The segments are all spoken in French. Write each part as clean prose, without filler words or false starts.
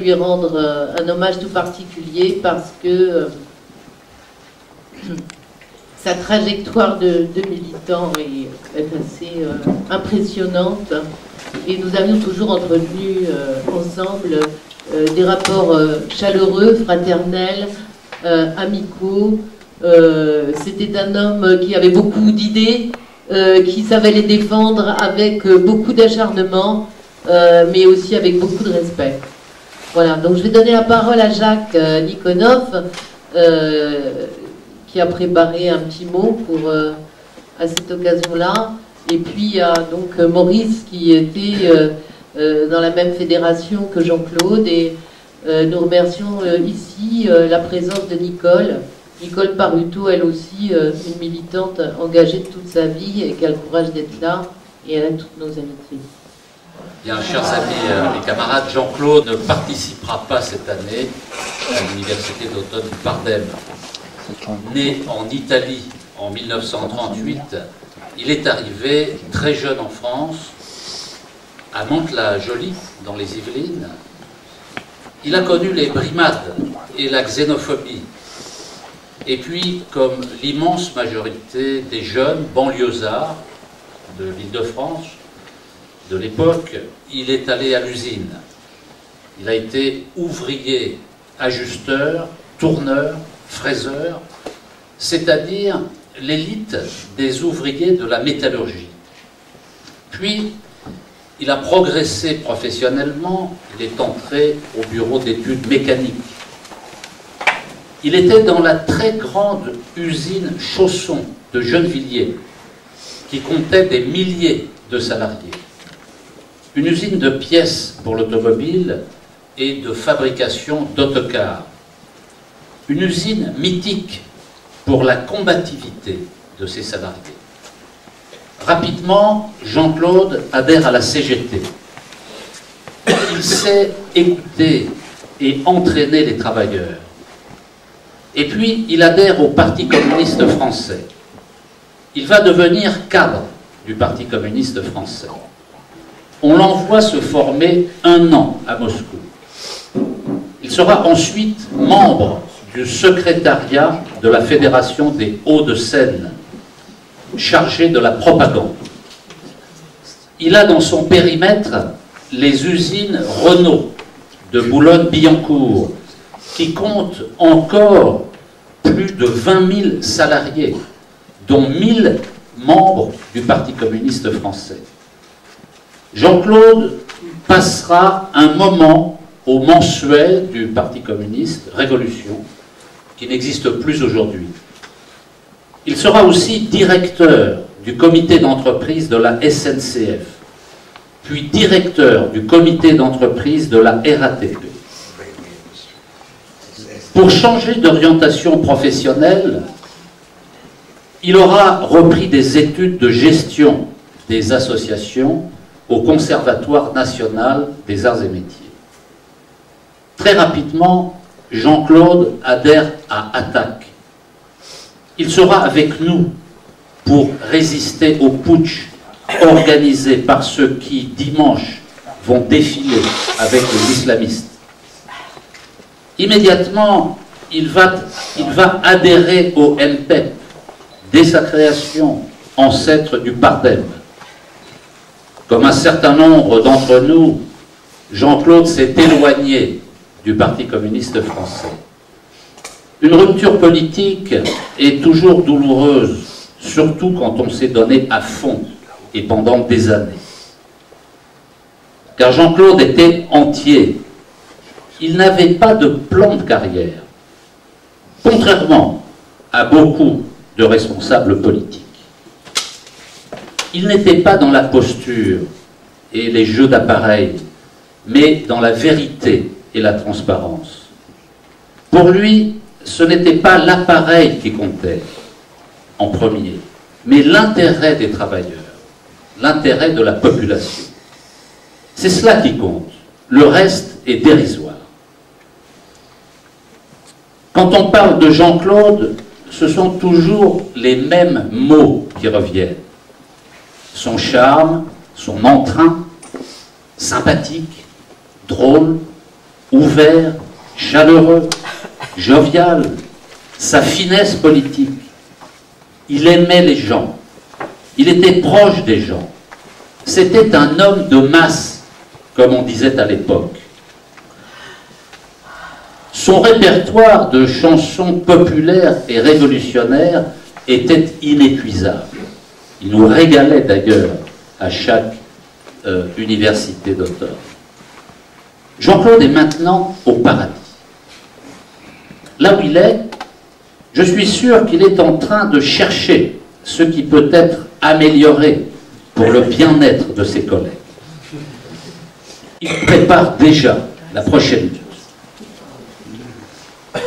lui rendre un hommage tout particulier parce que sa trajectoire de militant est assez impressionnante. Et nous avions toujours entretenu ensemble des rapports chaleureux, fraternels, amicaux. C'était un homme qui avait beaucoup d'idées, qui savait les défendre avec beaucoup d'acharnement, mais aussi avec beaucoup de respect. Voilà, donc je vais donner la parole à Jacques Nikonov, qui a préparé un petit mot à cette occasion-là. Et puis il y a donc Maurice qui était dans la même fédération que Jean-Claude. Et nous remercions ici la présence de Nicole. Nicole Paruto, elle aussi, une militante engagée de toute sa vie et qui a le courage d'être là. Et elle a toutes nos amitiés. Bien, chers amis et camarades, Jean-Claude ne participera pas cette année à l'université d'automne du Pardem. Né en Italie en 1938, il est arrivé très jeune en France, à Mantes-la-Jolie, dans les Yvelines. Il a connu les brimades et la xénophobie. Et puis, comme l'immense majorité des jeunes banlieusards de l'Île-de-France, de l'époque, il est allé à l'usine. Il a été ouvrier, ajusteur, tourneur, fraiseur, c'est-à-dire l'élite des ouvriers de la métallurgie. Puis, il a progressé professionnellement, il est entré au bureau d'études mécaniques. Il était dans la très grande usine Chausson de Gennevilliers, qui comptait des milliers de salariés. Une usine de pièces pour l'automobile et de fabrication d'autocars. Une usine mythique pour la combativité de ses salariés. Rapidement, Jean-Claude adhère à la CGT. Il sait écouter et entraîner les travailleurs. Et puis, il adhère au Parti communiste français. Il va devenir cadre du Parti communiste français. On l'envoie se former 1 an à Moscou. Il sera ensuite membre du secrétariat de la Fédération des Hauts-de-Seine, chargé de la propagande. Il a dans son périmètre les usines Renault de Boulogne-Billancourt, qui comptent encore plus de 20 000 salariés, dont 1000 membres du Parti communiste français. Jean-Claude passera un moment au mensuel du Parti communiste, Révolution, qui n'existe plus aujourd'hui. Il sera aussi directeur du comité d'entreprise de la SNCF, puis directeur du comité d'entreprise de la RATP. Pour changer d'orientation professionnelle, il aura repris des études de gestion des associations au Conservatoire national des arts et métiers. Très rapidement, Jean-Claude adhère à Attac. Il sera avec nous pour résister au putsch organisé par ceux qui, dimanche, vont défiler avec les islamistes. Immédiatement, il va adhérer au MPEP, dès sa création, ancêtre du Pardem. Comme un certain nombre d'entre nous, Jean-Claude s'est éloigné du Parti communiste français. Une rupture politique est toujours douloureuse, surtout quand on s'est donné à fond et pendant des années. Car Jean-Claude était entier. Il n'avait pas de plan de carrière, contrairement à beaucoup de responsables politiques. Il n'était pas dans la posture et les jeux d'appareil, mais dans la vérité et la transparence. Pour lui, ce n'était pas l'appareil qui comptait en premier, mais l'intérêt des travailleurs, l'intérêt de la population. C'est cela qui compte. Le reste est dérisoire. Quand on parle de Jean-Claude, ce sont toujours les mêmes mots qui reviennent. Son charme, son entrain, sympathique, drôle, ouvert, chaleureux, jovial, sa finesse politique. Il aimait les gens, il était proche des gens. C'était un homme de masse, comme on disait à l'époque. Son répertoire de chansons populaires et révolutionnaires était inépuisable. Il nous régalait d'ailleurs à chaque université d'automne. Jean-Claude est maintenant au paradis. Là où il est, je suis sûr qu'il est en train de chercher ce qui peut être amélioré pour le bien-être de ses collègues. Il prépare déjà la prochaine news.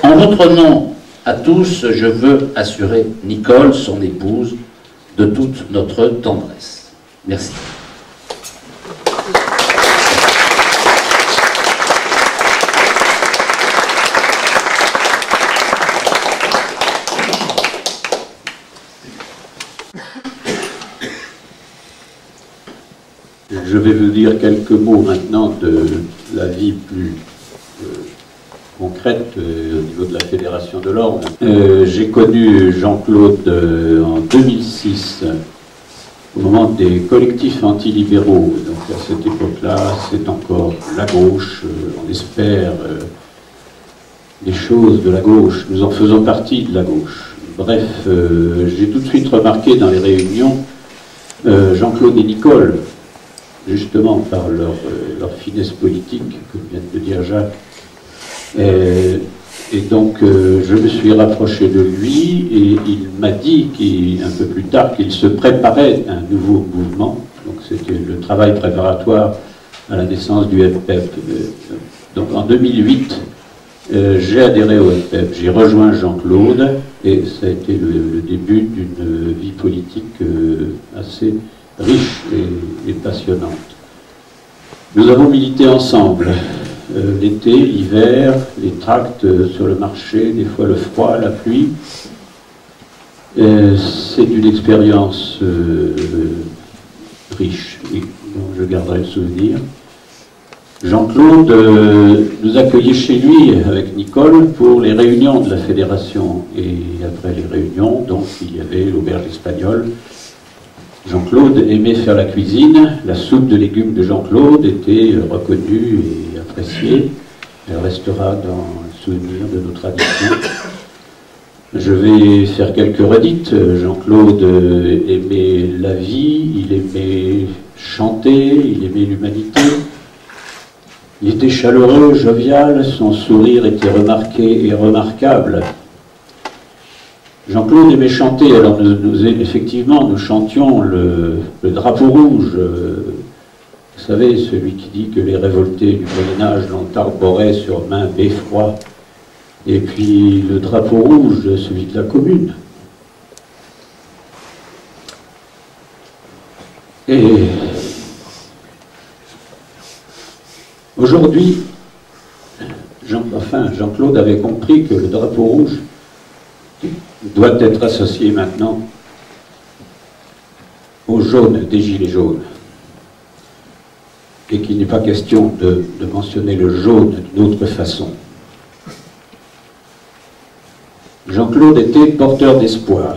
En votre nom à tous, je veux assurer Nicole, son épouse, de toute notre tendresse. Merci. Je vais vous dire quelques mots maintenant de la vie plus concrète au niveau de la Fédération de l'Ordre. J'ai connu Jean-Claude en 2006, au moment des collectifs antilibéraux. Donc à cette époque-là, c'est encore la gauche, on espère des choses de la gauche. Nous en faisons partie de la gauche. Bref, j'ai tout de suite remarqué dans les réunions Jean-Claude et Nicole, justement par leur finesse politique, comme vient de le dire Jacques. Et donc je me suis rapproché de lui et il m'a dit un peu plus tard qu'il se préparait à un nouveau mouvement. Donc c'était le travail préparatoire à la naissance du FPEP. Donc en 2008, j'ai adhéré au FPEP, j'ai rejoint Jean-Claude et ça a été le début d'une vie politique assez riche et passionnante. Nous avons milité ensemble, l'été, l'hiver, les tracts sur le marché, des fois le froid, la pluie. C'est une expérience riche et dont je garderai le souvenir. Jean-Claude nous accueillait chez lui avec Nicole pour les réunions de la fédération. Et après les réunions, donc, il y avait l'auberge espagnole. Jean-Claude aimait faire la cuisine. La soupe de légumes de Jean-Claude était reconnue et appréciée. Elle restera dans le souvenir de nos traditions. Je vais faire quelques redites. Jean-Claude aimait la vie, il aimait chanter, il aimait l'humanité. Il était chaleureux, jovial, son sourire était remarqué et remarquable. Jean-Claude aimait chanter, alors effectivement nous chantions le drapeau rouge, vous savez, celui qui dit que les révoltés du Moyen-Âge l'ont arboré sur main beffroi, et puis le drapeau rouge, celui de la commune. Et aujourd'hui, Jean-Claude avait compris que le drapeau rouge doit être associé maintenant au jaune des gilets jaunes. Et qu'il n'est pas question de mentionner le jaune d'une autre façon. Jean-Claude était porteur d'espoir.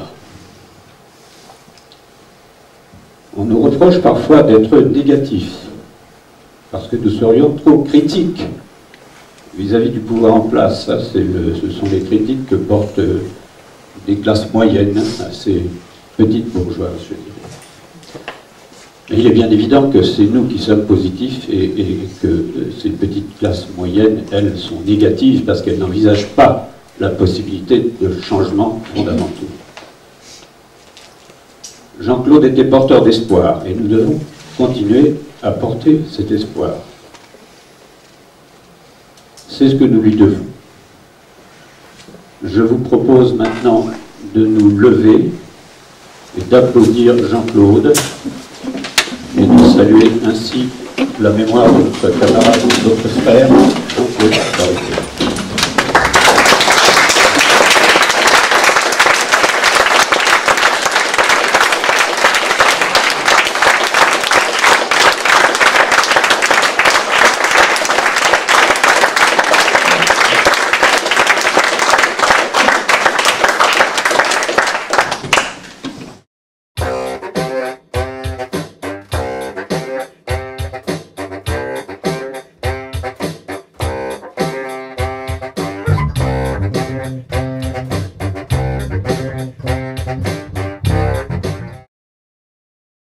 On nous reproche parfois d'être négatifs, parce que nous serions trop critiques vis-à-vis du pouvoir en place. Ça, ce sont les critiques que portent des classes moyennes, assez petites bourgeoises, je dirais. Et il est bien évident que c'est nous qui sommes positifs et que ces petites classes moyennes, elles, sont négatives parce qu'elles n'envisagent pas la possibilité de changements fondamentaux. Jean-Claude était porteur d'espoir et nous devons continuer à porter cet espoir. C'est ce que nous lui devons. Je vous propose maintenant de nous lever et d'applaudir Jean-Claude et de saluer ainsi la mémoire de notre camarade, notre frère, Jean-Claude Barrichello.